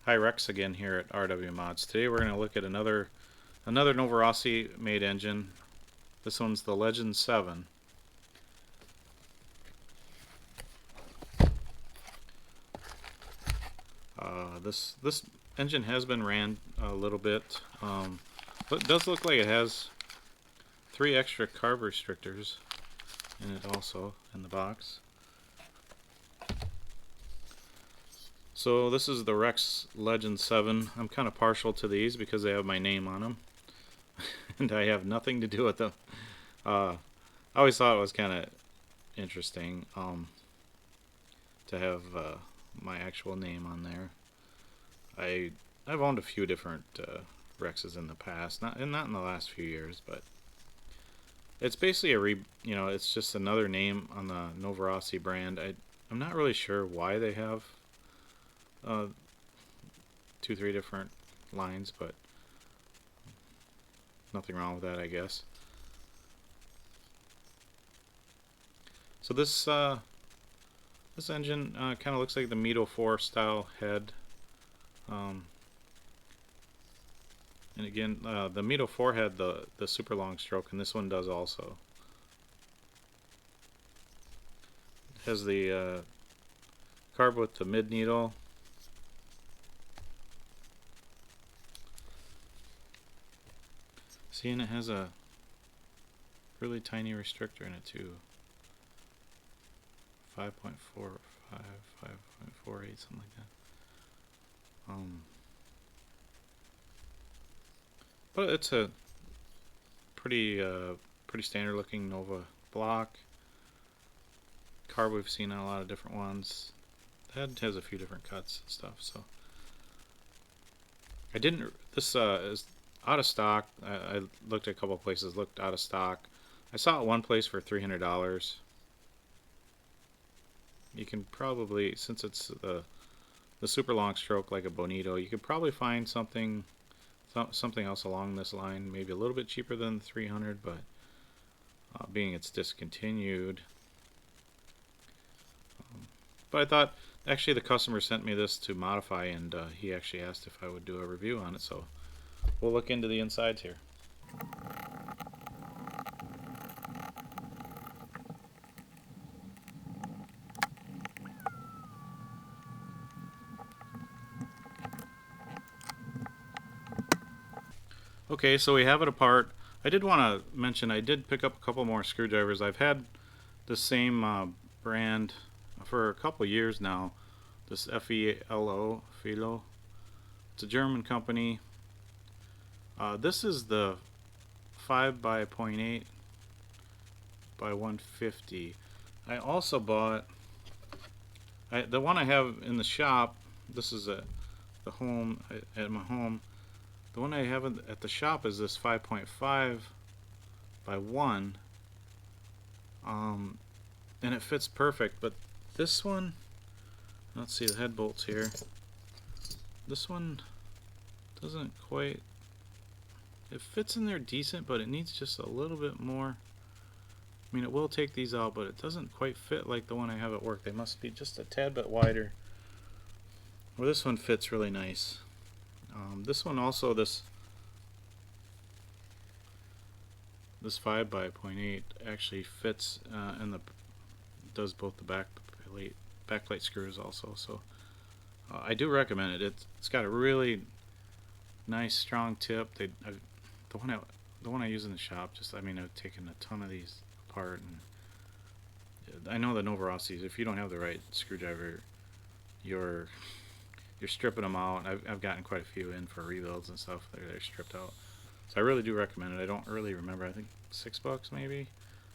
Hi, Rex again here at RW Mods. Today we're going to look at another Novarossi made engine. This one's the Legend 7. This engine has been ran a little bit, but it does look like it has 3 extra carb restrictors in it also in the box. So this is the Rex Legend 7. I'm kind of partial to these because they have my name on them. And I have nothing to do with them. I always thought it was kind of interesting to have my actual name on there. I've owned a few different Rexes in the past, not in the last few years, but it's basically it's just another name on the Novarossi brand. I'm not really sure why they have 2-3 different lines, but nothing wrong with that, I guess. So this engine kind of looks like the Mito 4 style head. And again, the Mito 4 had the super long stroke, and this one does also. It has the carb with the mid needle. See, and it has a really tiny restrictor in it too. 5.45, 5.48, something like that. But it's a pretty standard looking Nova block. Carb we've seen on a lot of different ones. The head has a few different cuts and stuff. So this is out of stock. I looked at a couple of places, looked out of stock. I saw it one place for $300. You can probably, since it's the super long stroke like a Bonito, you could probably find something else along this line, maybe a little bit cheaper than $300, but being it's discontinued. But I thought, actually the customer sent me this to modify, and he actually asked if I would do a review on it, so we'll look into the insides here. Okay, so we have it apart. I did want to mention I did pick up a couple more screwdrivers. I've had the same brand for a couple years now. This Felo. It's a German company. This is the 5 by 0.8 by 150. I also bought the one I have in the shop. This is at my home. The one I have at the shop is this 5.5 by 1, and it fits perfect. But this one, let's see the head bolts here. This one doesn't quite. It fits in there decent, but it needs just a little bit more. I mean, it will take these out, but it doesn't quite fit like the one I have at work. They must be just a tad bit wider. Well, this one fits really nice. This one also, this 5 by 0.8 actually fits and does both the backplate screws also. So I do recommend it. It's got a really nice strong tip. The one I use in the shop, I've taken a ton of these apart, and I know the Novarossis, if you don't have the right screwdriver, you're stripping them out. I've gotten quite a few in for rebuilds and stuff. They're stripped out. So I really do recommend it. I don't really remember. I think $6 maybe.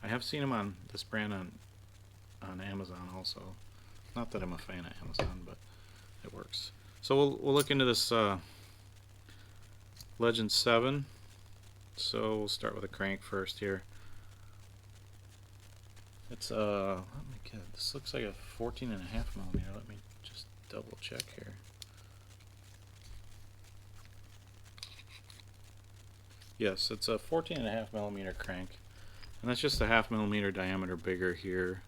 I have seen them on this brand on Amazon also. Not that I'm a fan of Amazon, but it works. So we'll look into this Legend 7. So we'll start with a crank first here. It's let me get it. This looks like a 14.5 millimeter. Let me just double check here. Yes, it's a 14.5 millimeter crank, and that's just a 0.5 millimeter diameter bigger here.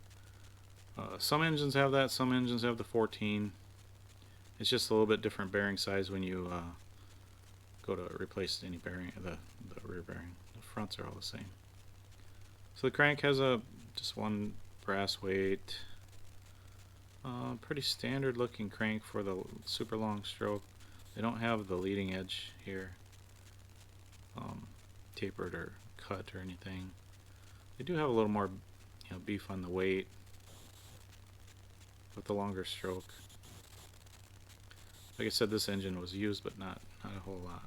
Some engines have that, some engines have the 14, It's just a little bit different bearing size when you go to replace any bearing, the rear bearing. The fronts are all the same. So the crank has just one brass weight. Pretty standard looking crank for the super long stroke. They don't have the leading edge here tapered or cut or anything. They do have a little more beef on the weight with the longer stroke. Like I said, this engine was used, but not a whole lot.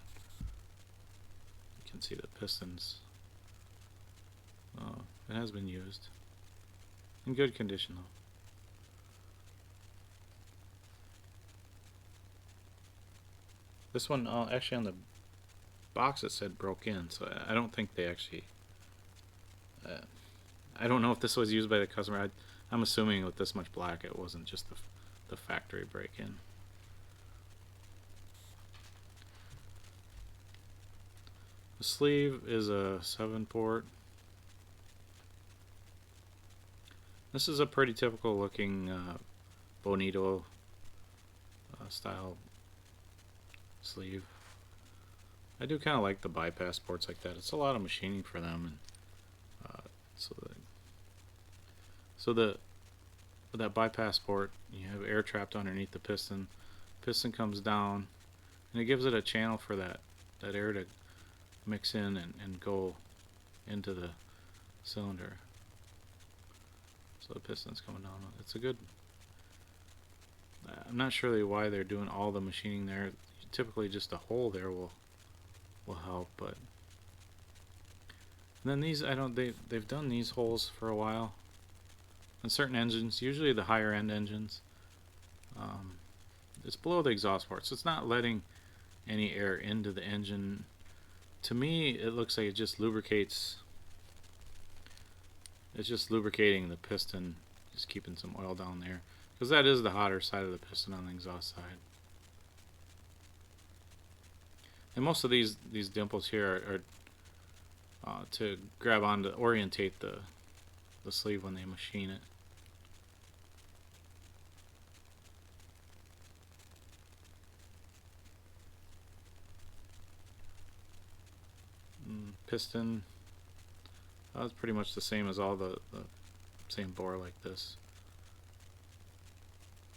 You can see the pistons. It has been used. In good condition though. This one, actually on the box it said broke in, so I don't think they actually... I don't know if this was used by the customer. I'm assuming with this much black it wasn't just the factory break-in. The sleeve is a 7-port. This is a pretty typical looking bonito style sleeve. I do kind of like the bypass ports like that. It's a lot of machining for them, and with that bypass port, you have air trapped underneath the piston. Piston comes down, and it gives it a channel for that air to mix in and go into the cylinder. So the piston's coming down. It's a good... I'm not sure why they're doing all the machining there. Typically just a hole there will help, but... And then these, they've done these holes for a while. On certain engines, usually the higher end engines, it's below the exhaust port, so it's not letting any air into the engine. To me, it looks like it just lubricates. It's just lubricating the piston, just keeping some oil down there, because that is the hotter side of the piston on the exhaust side. And most of these dimples here are to grab on to orientate the sleeve when they machine it. Piston, it's pretty much the same as all the same bore like this.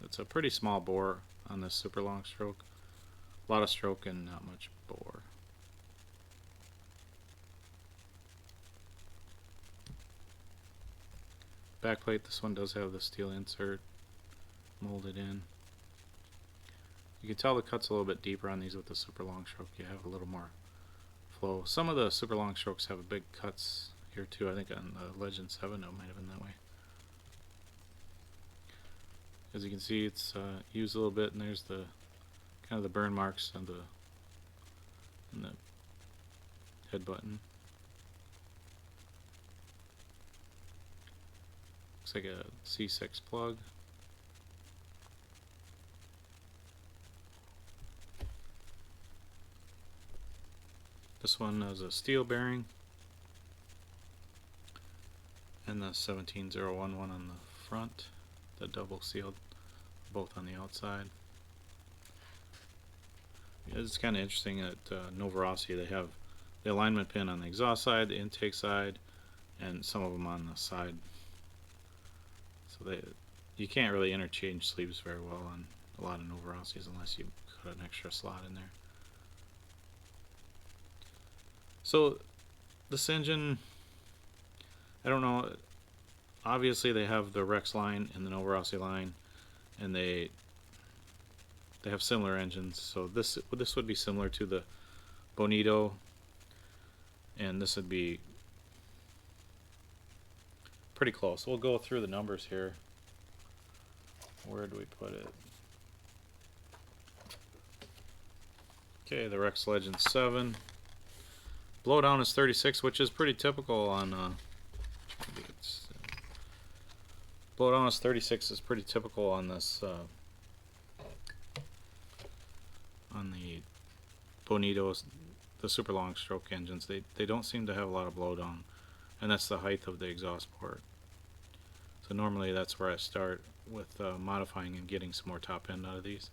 It's a pretty small bore on this super long stroke. A lot of stroke and not much bore. Backplate, this one does have the steel insert molded in. You can tell the cut's a little bit deeper on these with the super long stroke. You have a little more flow. Some of the super long strokes have big cuts here too. I think on the Legend 7 it might have been that way. As you can see, it's used a little bit, and there's the kind of the burn marks on the head button. Looks like a C6 plug. This one has a steel bearing, and the 17011 on the front, the double sealed, both on the outside. It's kind of interesting at Novarossi they have the alignment pin on the exhaust side, the intake side, and some of them on the side. So you can't really interchange sleeves very well on a lot of Novarossis unless you put an extra slot in there. So this engine, I don't know, obviously they have the Rex line and the Novarossi line, and they have similar engines. So this would be similar to the Bonito, and this would be pretty close. We'll go through the numbers here. Where do we put it? Okay, the Rex Legend 7. Blowdown is 36, which is pretty typical on blowdown is 36 is pretty typical on this on the Bonitos, the super long stroke engines. They don't seem to have a lot of blowdown, and that's the height of the exhaust port. So normally that's where I start with modifying and getting some more top end out of these.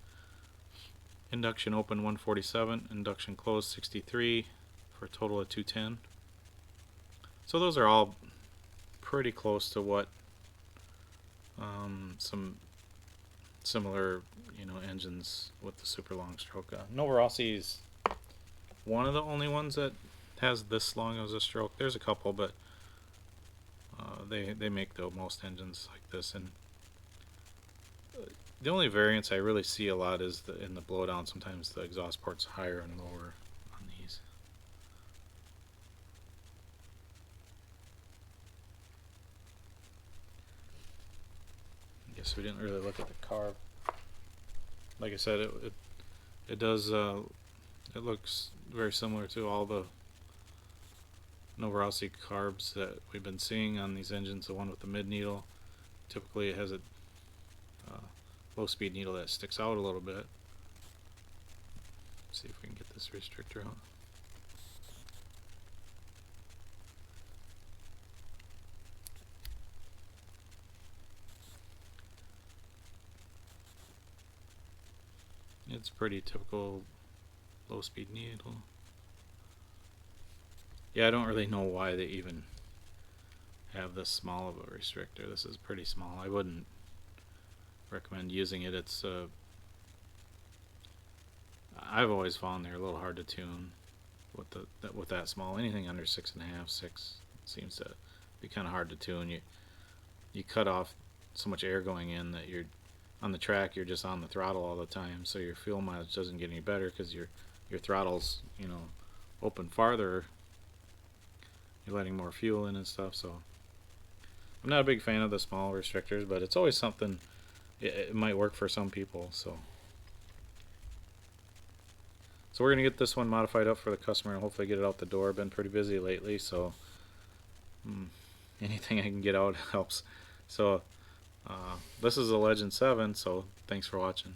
Induction open 147, induction closed 63, for a total of 210. So those are all pretty close to what some similar, engines with the super long stroke. Novarossi is one of the only ones that has this long as a stroke. There's a couple, but they make the most engines like this. And the only variance I really see a lot is in the blowdown. Sometimes the exhaust port's higher and lower on these. I guess we didn't really look at the carb. Like I said, it does. It looks very similar to all the Novarossi carbs that we've been seeing on these engines. The one with the mid needle, typically it has a low speed needle that sticks out a little bit. Let's see if we can get this restrictor out. It's pretty typical low speed needle. Yeah, I don't really know why they even have this small of a restrictor. This is pretty small. I wouldn't recommend using it. It's I've always found they're a little hard to tune with that small. Anything under 6.5, 6 seems to be kind of hard to tune. You cut off so much air going in that you're on the track. You're just on the throttle all the time, so your fuel mileage doesn't get any better because your throttle's open farther. You're letting more fuel in and stuff. So I'm not a big fan of the small restrictors, but it's always something. It might work for some people. So we're gonna get this one modified up for the customer and hopefully get it out the door. Been pretty busy lately, so anything I can get out helps. So this is a Legend 7, so thanks for watching.